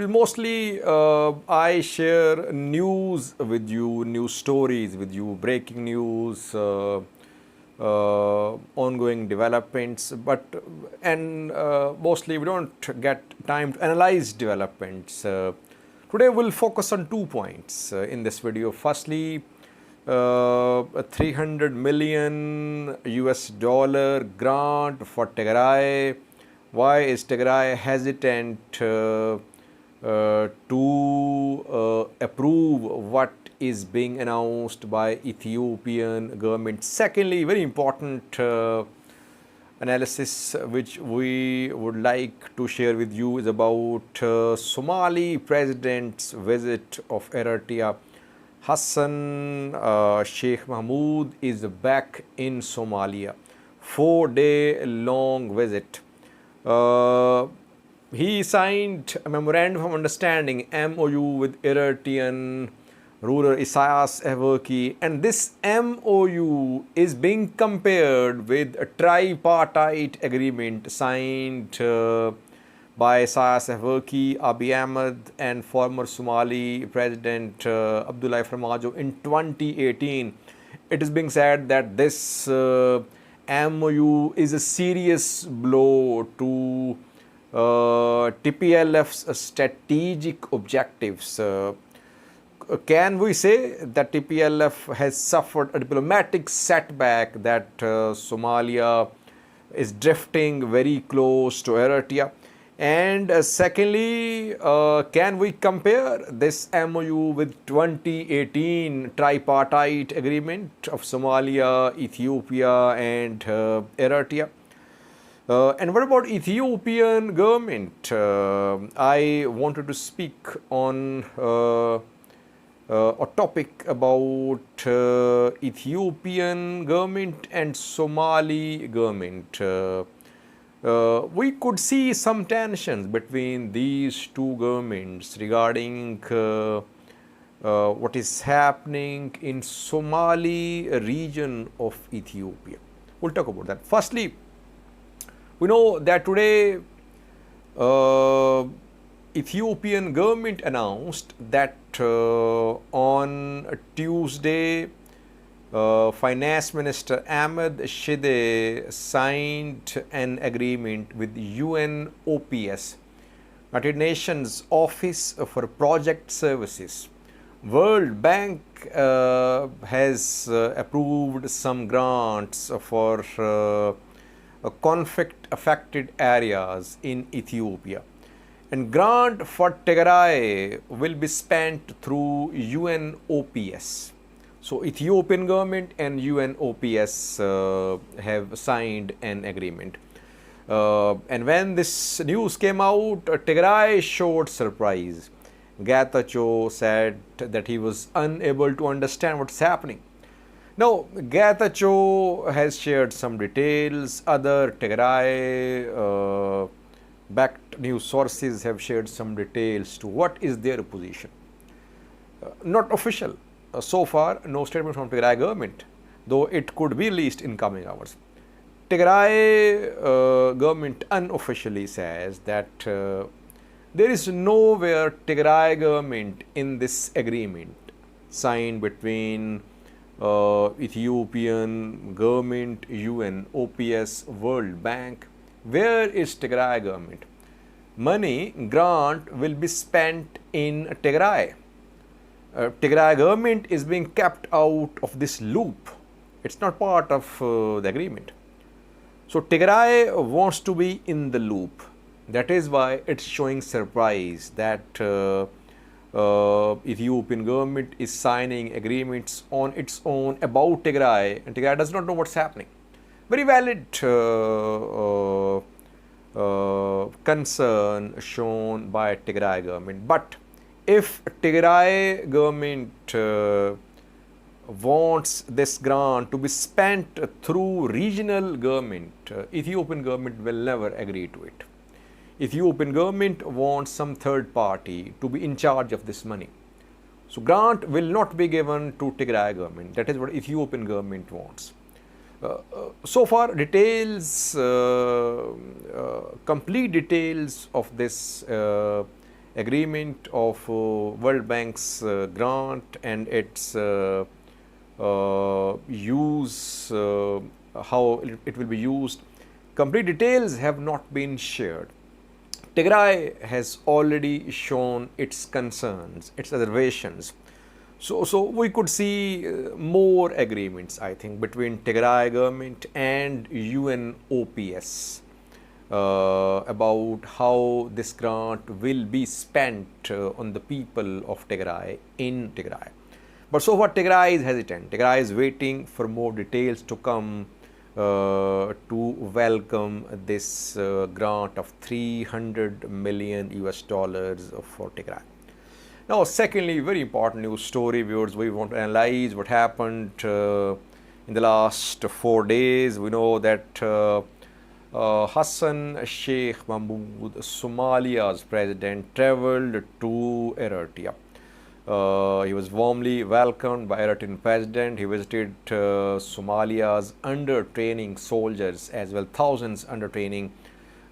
Mostly, I share news with you, news stories with you, breaking news, ongoing developments, but mostly we don't get time to analyze developments. Today we'll focus on 2 points in this video. Firstly, a 300 million US dollar grant for Tigray. Why is Tigray hesitant to approve what is being announced by Ethiopian government? Secondly, very important analysis which we would like to share with you is about Somali president's visit of Eritrea. Hassan Sheikh Mahmoud is back in Somalia. 4-day long visit. He signed a memorandum of understanding MOU with Eritrean ruler Isaias Afwerki, and this MOU is being compared with a tripartite agreement signed by Isaias Afwerki, Abiy Ahmed, and former Somali President Abdullahi Farmajo in 2018. It is being said that this MOU is a serious blow to TPLF's strategic objectives. Can we say that TPLF has suffered a diplomatic setback, that Somalia is drifting very close to Eritrea? And secondly, can we compare this MOU with 2018 tripartite agreement of Somalia, Ethiopia, and Eritrea? And what about Ethiopian government? I wanted to speak on a topic about Ethiopian government and Somali government. We could see some tensions between these two governments regarding what is happening in Somali region of Ethiopia. We'll talk about that. Firstly, we know that today Ethiopian government announced that on Tuesday, Finance Minister Ahmed Shide signed an agreement with UNOPS, United Nations Office for Project Services. World Bank has approved some grants for conflict-affected areas in Ethiopia. And grant for Tigray will be spent through UNOPS. So Ethiopian government and UNOPS have signed an agreement. And when this news came out, Tigray showed surprise. Getachew said that he was unable to understand what's happening. Now, Getachew has shared some details. Other Tigray backed news sources have shared some details to what is their position. Not official. So far, no statement from Tigray government, though it could be released in coming hours. Tigray government unofficially says that there is nowhere Tigray government in this agreement signed between Ethiopian government, UNOPS, World Bank. Where is Tigray government? Money grant will be spent in Tigray. Tigray government is being kept out of this loop. It's not part of the agreement. So Tigray wants to be in the loop. That is why it's showing surprise that Ethiopian government is signing agreements on its own about Tigray, and Tigray does not know what's happening. Very valid concern shown by Tigray government. But if Tigray government wants this grant to be spent through regional government, Ethiopian government will never agree to it. Ethiopian government wants some third party to be in charge of this money. So grant will not be given to Tigray government. That is what Ethiopian government wants. So far, details, complete details of this agreement of World Bank's grant and its use, how it will be used. Complete details have not been shared. Tigray has already shown its concerns, its reservations. So we could see more agreements, I think, between Tigray government and UNOPS about how this grant will be spent on the people of Tigray in Tigray. But so far Tigray is hesitant. Tigray is waiting for more details to come to welcome this grant of 300 million US dollars for Tigray. Now, secondly, very important news story, viewers. We want to analyze what happened in the last 4 days. We know that Hassan Sheikh Mahmoud, Somalia's president, traveled to Eritrea. He was warmly welcomed by Eritrean president. He visited Somalia's under-training soldiers as well, thousands under-training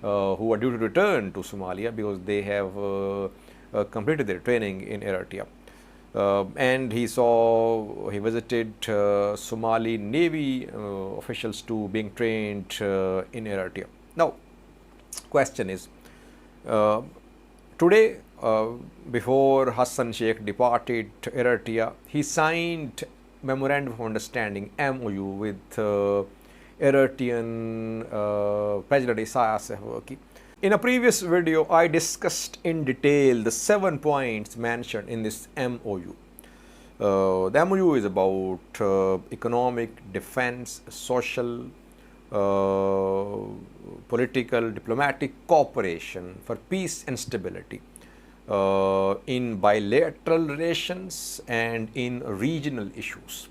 who are due to return to Somalia because they have completed their training in Eritrea. And he visited Somali Navy officials too being trained in Eritrea. Now, question is, today, before Hassan Sheikh departed to Eritrea, he signed Memorandum of Understanding MOU with Eritrean President Isaias Afwerki. In a previous video, I discussed in detail the 7 points mentioned in this MOU. The MOU is about economic, defense, social, political, diplomatic cooperation for peace and stability in bilateral relations and in regional issues.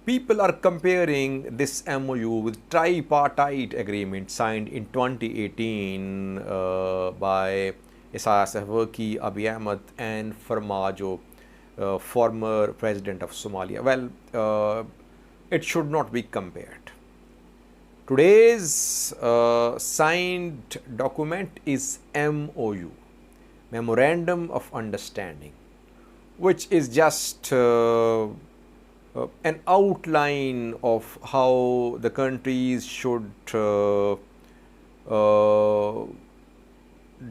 People are comparing this MOU with tripartite agreement signed in 2018 by Isaias Afwerki, Abiy Ahmed and Farmajo, former president of Somalia. Well, it should not be compared. Today's signed document is MOU, Memorandum of Understanding, which is just an outline of how the countries should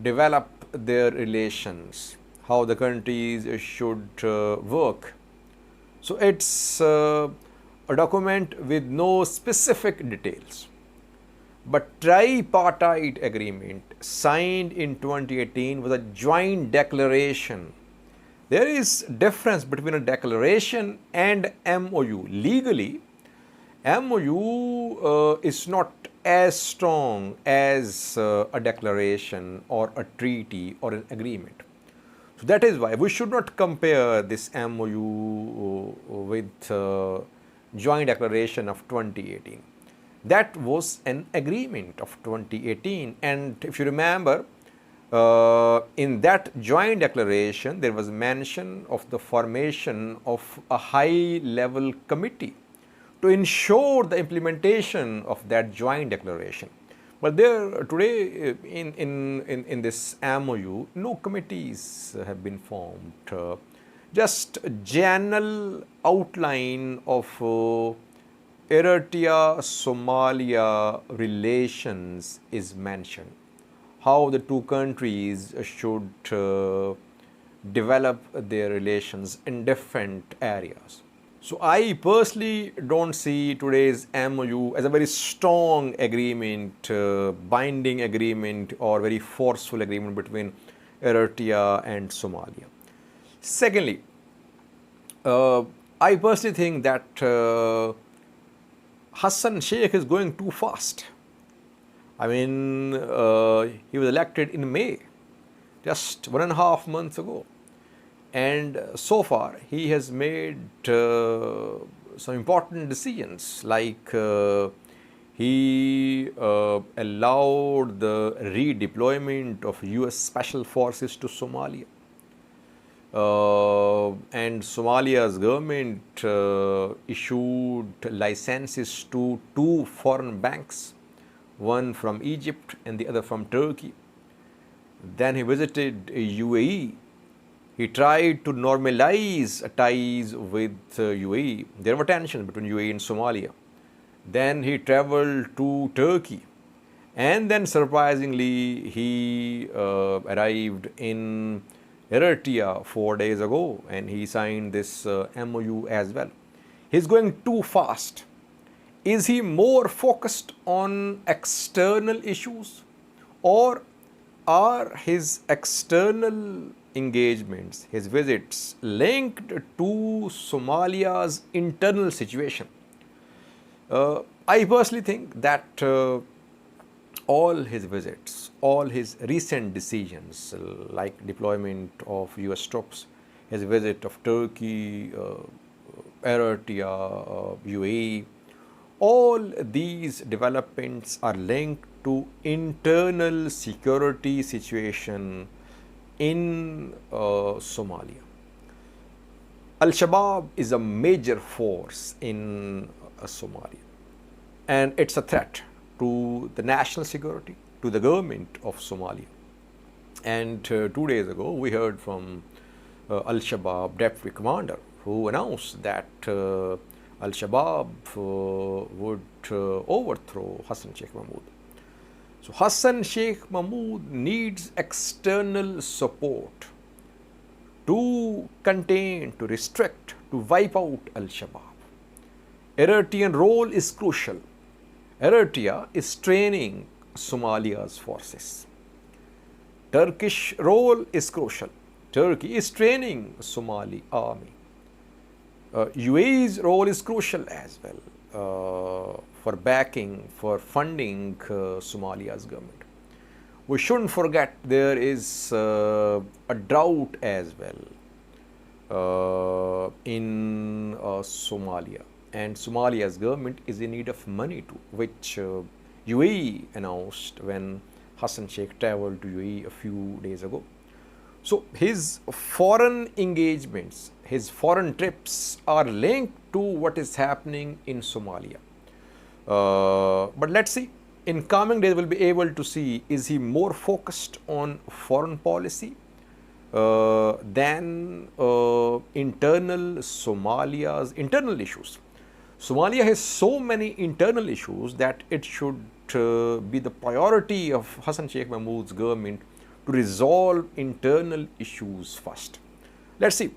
develop their relations, how the countries should work. So it's a document with no specific details. But tripartite agreement signed in 2018 was a joint declaration. There is difference between a declaration and MOU. Legally, MOU is not as strong as a declaration or a treaty or an agreement. So that is why we should not compare this MOU with joint declaration of 2018. That was an agreement of 2018, and if you remember, in that joint declaration, there was mention of the formation of a high-level committee to ensure the implementation of that joint declaration. But there today, in this MOU, no committees have been formed. Just general outline of Eritrea-Somalia relations is mentioned. How the two countries should develop their relations in different areas. So I personally don't see today's MOU as a very strong agreement, binding agreement or very forceful agreement between Eritrea and Somalia. Secondly, I personally think that Hassan Sheikh is going too fast. I mean, he was elected in May, just 1.5 months ago. And so far, he has made some important decisions, like he allowed the redeployment of US Special Forces to Somalia. And Somalia's government issued licenses to 2 foreign banks, one from Egypt and the other from Turkey. Then he visited UAE. He tried to normalize ties with UAE. There were tensions between UAE and Somalia. Then he traveled to Turkey. And then surprisingly, he arrived in Eritrea 4 days ago, and he signed this MOU as well. He's going too fast. Is he more focused on external issues, or are his external engagements, his visits, linked to Somalia's internal situation? I personally think that all his visits, all his recent decisions, like deployment of US troops, his visit of Turkey, Eritrea, UAE, all these developments are linked to internal security situation in Somalia. Al-Shabaab is a major force in Somalia, and it's a threat to the national security, to the government of Somalia. And 2 days ago, we heard from Al-Shabaab deputy commander, who announced that Al-Shabaab would overthrow Hassan Sheikh Mahmoud. So Hassan Sheikh Mahmoud needs external support to contain, to restrict, to wipe out Al-Shabaab. Eritrean role is crucial. Eritrea is training Somalia's forces. Turkish role is crucial. Turkey is training Somali army. UAE's role is crucial as well for backing, for funding Somalia's government. We shouldn't forget there is a drought as well in Somalia. And Somalia's government is in need of money too, which UAE announced when Hassan Sheikh traveled to UAE a few days ago. So his foreign engagements, his foreign trips are linked to what is happening in Somalia. But let's see, in coming days we'll be able to see, is he more focused on foreign policy than internal Somalia's internal issues? Somalia has so many internal issues that it should be the priority of Hassan Sheikh Mahmoud's government to resolve internal issues first. Let's see.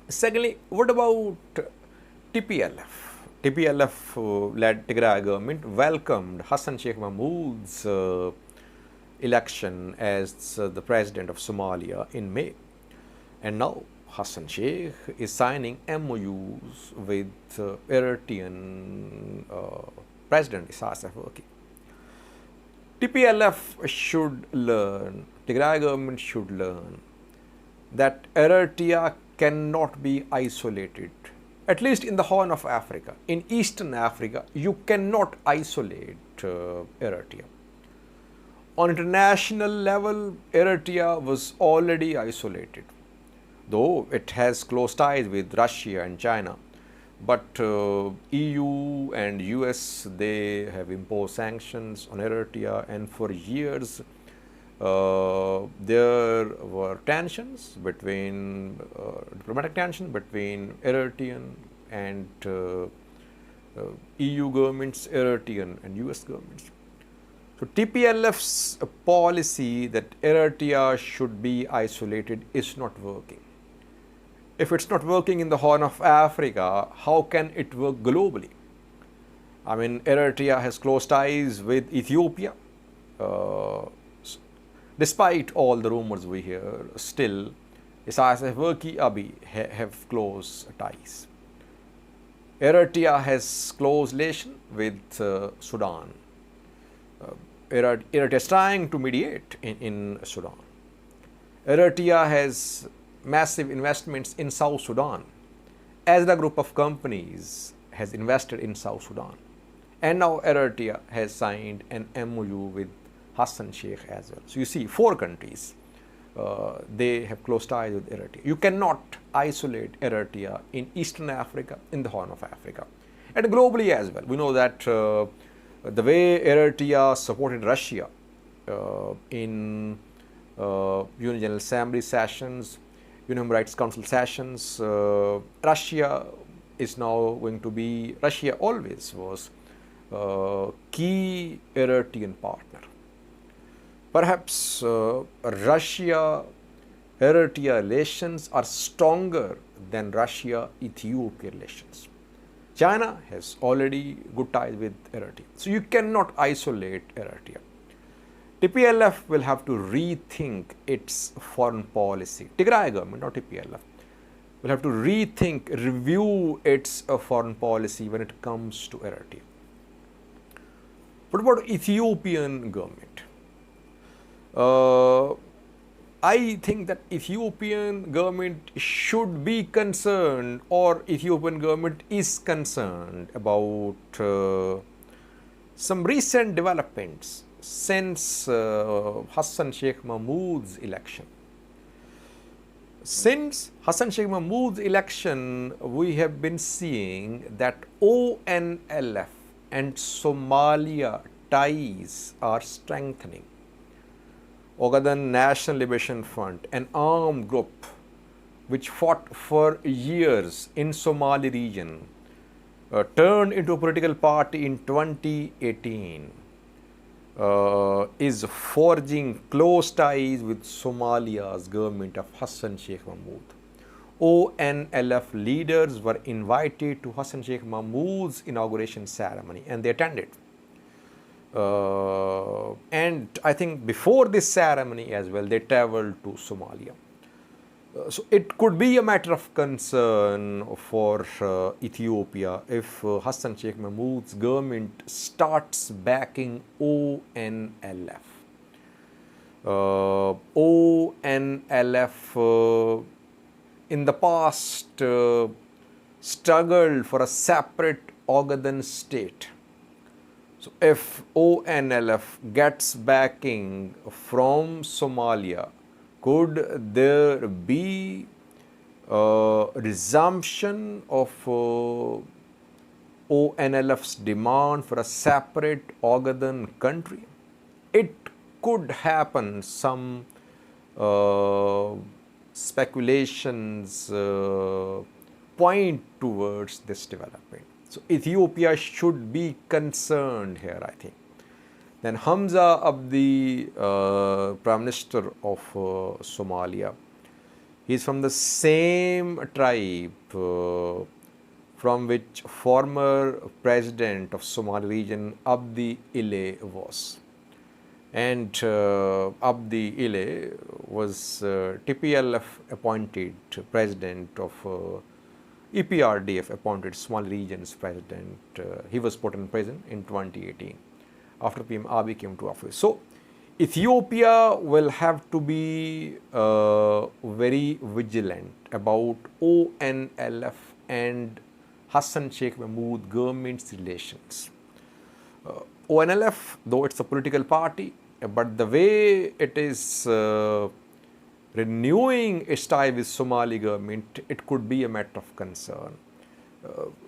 Secondly, what about TPLF? TPLF-led Tigray government welcomed Hassan Sheikh Mahmoud's election as the president of Somalia in May. And now Hassan Sheikh is signing MOUs with Eritrean President Isaias Afwerki. TPLF should learn, Tigray government should learn that Eritrea cannot be isolated, at least in the Horn of Africa. In Eastern Africa, you cannot isolate Eritrea. On international level, Eritrea was already isolated, though it has close ties with Russia and China. But EU and US, they have imposed sanctions on Eritrea, and for years there were tensions between, diplomatic tension between Eritrean and EU governments, Eritrean and US governments. So TPLF's policy that Eritrea should be isolated is not working. If it's not working in the Horn of Africa, how can it work globally? I mean, Eritrea has close ties with Ethiopia. Despite all the rumors we hear, still Isaias Afwerki, Abiy have close ties. Eritrea has close relation with Sudan. Eritrea is trying to mediate in Sudan. Eritrea has massive investments in South Sudan, as the group of companies has invested in South Sudan. And now Eritrea has signed an MOU with Hassan Sheikh as well. So you see, 4 countries, they have close ties with Eritrea. You cannot isolate Eritrea in Eastern Africa, in the Horn of Africa, and globally as well. We know that the way Eritrea supported Russia in UN General Assembly sessions, UN Human Rights Council sessions. Russia is now going to be, Russia always was key Eritrean partner. Perhaps Russia-Eritrea relations are stronger than Russia-Ethiopia relations. China has already good ties with Eritrea. So you cannot isolate Eritrea. TPLF will have to rethink its foreign policy. Tigray government, not TPLF, will have to review its foreign policy when it comes to Eritrea. What about Ethiopian government? I think that Ethiopian government should be concerned, or Ethiopian government is concerned about some recent developments since Hassan Sheikh Mahmoud's election. Since Hassan Sheikh Mahmoud's election, we have been seeing that ONLF and Somalia ties are strengthening. Ogaden National Liberation Front, an armed group which fought for years in Somali region, turned into a political party in 2018, is forging close ties with Somalia's government of Hassan Sheikh Mahmoud. ONLF leaders were invited to Hassan Sheikh Mahmoud's inauguration ceremony and they attended. And I think before this ceremony as well, they traveled to Somalia. So it could be a matter of concern for Ethiopia if Hassan Sheikh Mahmoud's government starts backing ONLF. ONLF in the past struggled for a separate Ogaden state. So if ONLF gets backing from Somalia, could there be a resumption of ONLF's demand for a separate Ogaden country? It could happen. Some speculations point towards this development. So Ethiopia should be concerned here, I think. Then Hamza Abdi, Prime Minister of Somalia, he is from the same tribe from which former President of Somali region Abdi Ile was. And Abdi Ile was TPLF appointed President of EPRDF appointed Somali region's president. He was put in prison in 2018 after PM Abiy came to office. So Ethiopia will have to be very vigilant about ONLF and Hassan Sheikh Mahmoud government's relations. ONLF, though it's a political party, but the way it is renewing its tie with Somali government, it could be a matter of concern.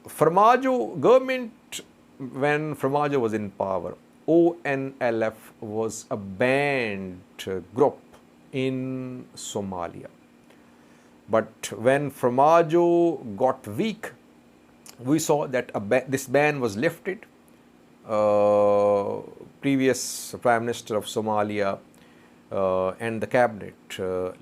Farmajo government, when Farmajo was in power, ONLF was a banned group in Somalia. But when Farmajo got weak, we saw that this ban was lifted. Previous Prime Minister of Somalia and the cabinet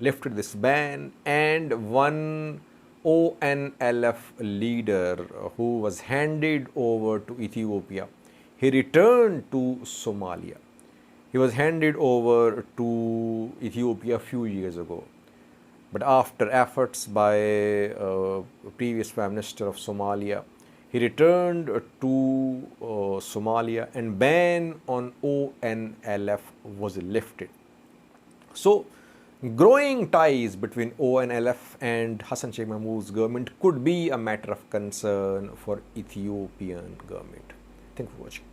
lifted this ban, and one ONLF leader who was handed over to Ethiopia, he returned to Somalia. He was handed over to Ethiopia a few years ago. But after efforts by previous Prime Minister of Somalia, he returned to Somalia and ban on ONLF was lifted. So, growing ties between ONLF and Hassan Sheikh Mahmoud's government could be a matter of concern for Ethiopian government. Thank you for watching.